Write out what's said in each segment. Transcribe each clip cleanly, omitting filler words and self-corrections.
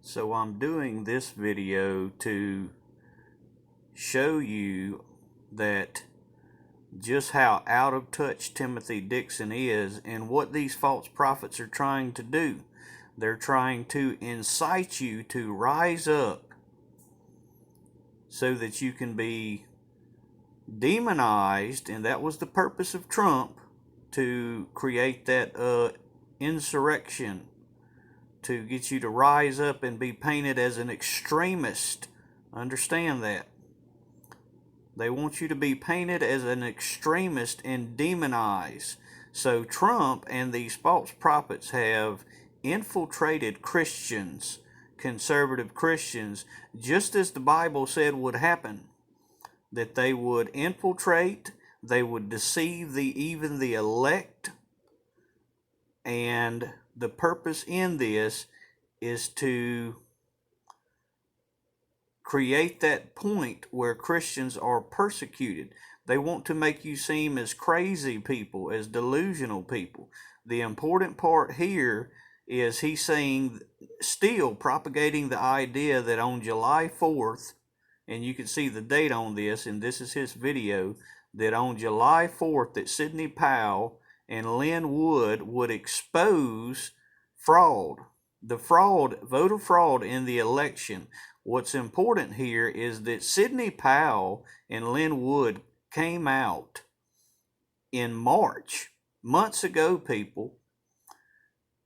So I'm doing this video to show you that just how out of touch Timothy Dixon is and what these false prophets are trying to do. They're trying to incite you to rise up so that you can be demonized, and that was the purpose of Trump, to create that insurrection, to get you to rise up and be painted as an extremist. Understand that. They want you to be painted as an extremist and demonized. So Trump and these false prophets have infiltrated Christians, conservative Christians, just as the Bible said would happen. That they would infiltrate, they would deceive even the elect, and the purpose in this is to create that point where Christians are persecuted. They want to make you seem as crazy people, as delusional people. The important part here is he's saying, still propagating the idea that on July 4th, and you can see the date on this, and this is his video, that on July 4th that Sidney Powell and LIN would expose fraud, the fraud, voter fraud in the election. What's important here is that Sidney Powell and LIN came out in March, months ago, people,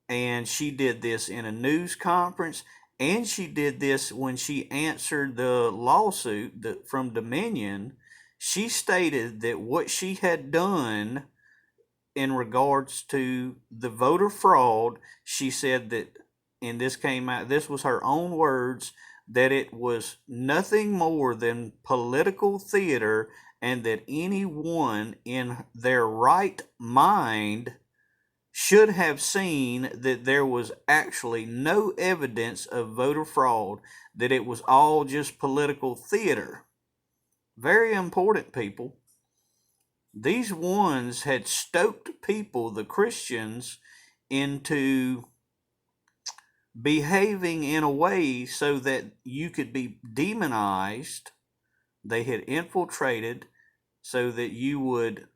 and she did this in a news conference, and she did this when she answered the lawsuit from Dominion. She stated that what she had done in regards to the voter fraud, she said that, and this came out, this was her own words, that it was nothing more than political theater, and that anyone in their right mind should have seen that there was actually no evidence of voter fraud, that it was all just political theater. Very important, people. These ones had stoked people, the Christians, into behaving in a way so that you could be demonized. They had infiltrated so that you would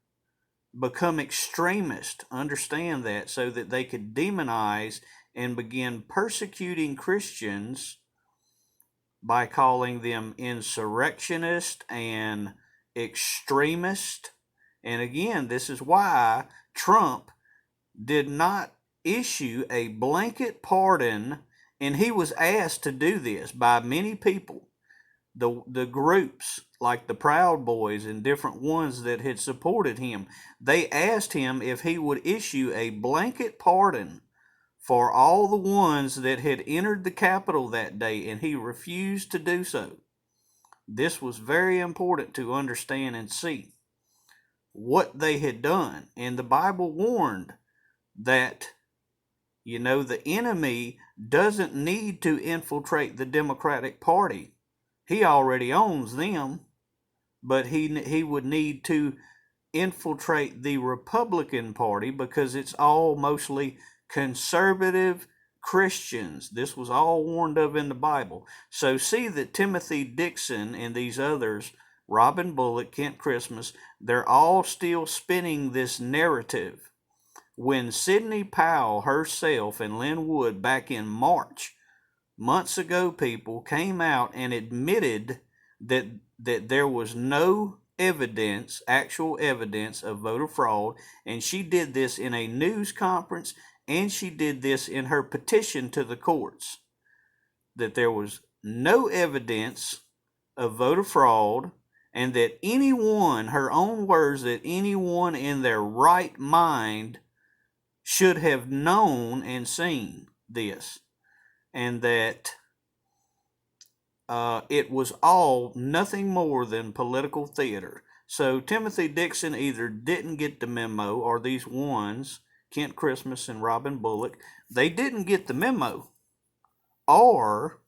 become extremist. Understand that, so that they could demonize and begin persecuting Christians by calling them insurrectionist and extremist. And again, this is why Trump did not issue a blanket pardon, and he was asked to do this by many people. The groups like the Proud Boys and different ones that had supported him, they asked him if he would issue a blanket pardon for all the ones that had entered the Capitol that day, and he refused to do so. This was very important to understand and see what they had done. And the Bible warned that, the enemy doesn't need to infiltrate the Democratic Party. He already owns them, but he would need to infiltrate the Republican Party, because it's all mostly conservative Christians. This was all warned of in the Bible. So see that Timothy Dixon and these others, Robin Bullock, Kent Christmas, they're all still spinning this narrative. When Sidney Powell herself and LIN back in March, months ago, people, came out and admitted that there was no evidence, actual evidence of voter fraud, and she did this in a news conference, and she did this in her petition to the courts, that there was no evidence of voter fraud, and that anyone, her own words, that anyone in their right mind should have known and seen this, and that it was all nothing more than political theater. So Timothy Dixon either didn't get the memo, or these ones, Kent Christmas and Robin Bullock, they didn't get the memo, or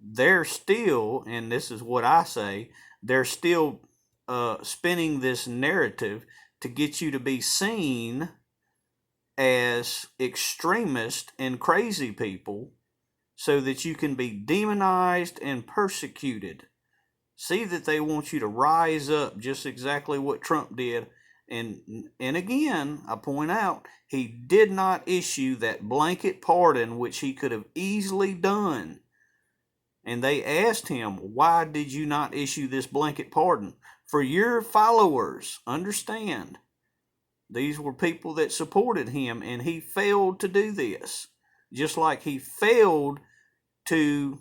they're still, and this is what I say, they're still spinning this narrative to get you to be seen as extremist and crazy people, so that you can be demonized and persecuted. See that they want you to rise up, just exactly what Trump did. And again, I point out, he did not issue that blanket pardon, which he could have easily done. And they asked him, why did you not issue this blanket pardon? For your followers, understand. These were people that supported him, and he failed to do this. Just like he failed to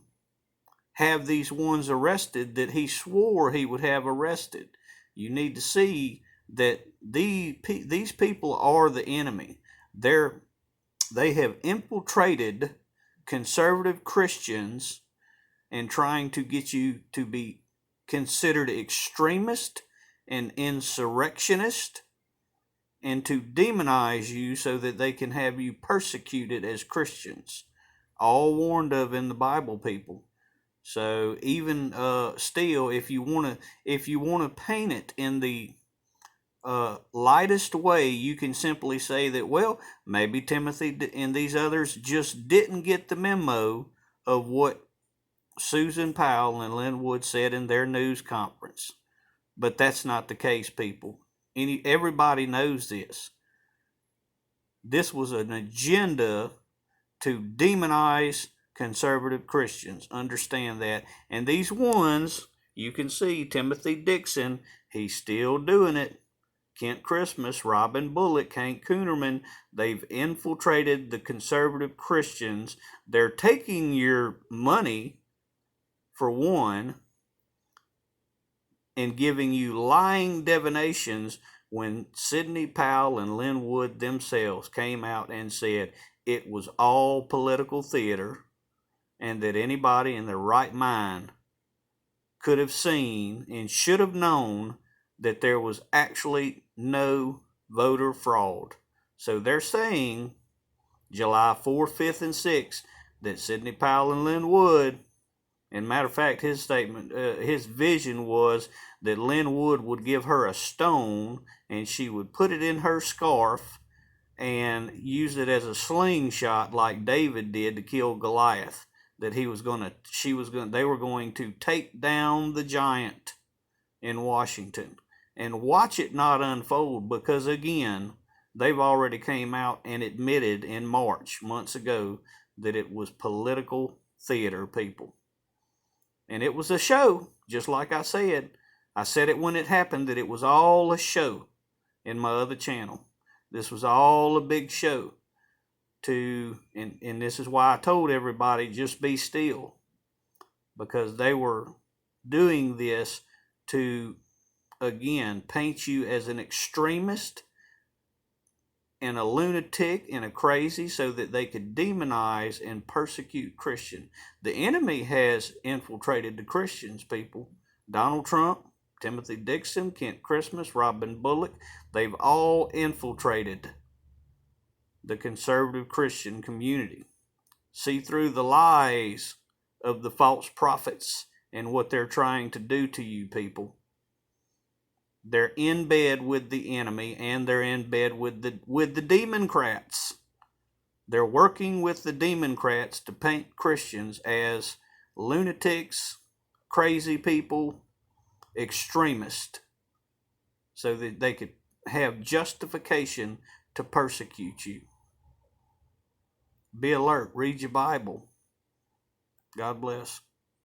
have these ones arrested that he swore he would have arrested. You need to see that these people are the enemy. They have infiltrated conservative Christians and trying to get you to be considered extremist and insurrectionist, and to demonize you so that they can have you persecuted as Christians. All warned of in the Bible, people. So even still, if you want to paint it in the lightest way, you can simply say that, well, maybe Timothy and these others just didn't get the memo of what Susan Powell and Lin Wood said in their news conference. But that's not the case, people. Everybody knows this. This was an agenda to demonize conservative Christians. Understand that. And these ones, you can see Timothy Dixon, he's still doing it. Kent Christmas, Robin Bullock, Hank Coonerman, they've infiltrated the conservative Christians. They're taking your money, for one, and giving you lying divinations when Sidney Powell and Lin Wood themselves came out and said it was all political theater, and that anybody in their right mind could have seen and should have known that there was actually no voter fraud. So they're saying July 4th, 5th, and 6th that Sidney Powell and Lin Wood, and matter of fact, his statement, his vision was that Lin Wood would give her a stone and she would put it in her scarf and use it as a slingshot like David did to kill Goliath. That they were going to take down the giant in Washington, and watch it not unfold, because again, they've already came out and admitted in March, months ago, that it was political theater, people. And it was a show, just like I said. I said it when it happened, that it was all a show in my other channel. This was all a big show. And this is why I told everybody, just be still. Because they were doing this to, again, paint you as an extremist and a lunatic and a crazy, so that they could demonize and persecute Christians. The enemy has infiltrated the Christians, people. Donald Trump, Timothy Dixon, Kent Christmas, Robin Bullock, they've all infiltrated the conservative Christian community. See through the lies of the false prophets and what they're trying to do to you, people. They're in bed with the enemy, and they're in bed with the Democrats. They're working with the Democrats to paint Christians as lunatics, crazy people, extremists, so that they could have justification to persecute you. Be alert. Read your Bible. God bless.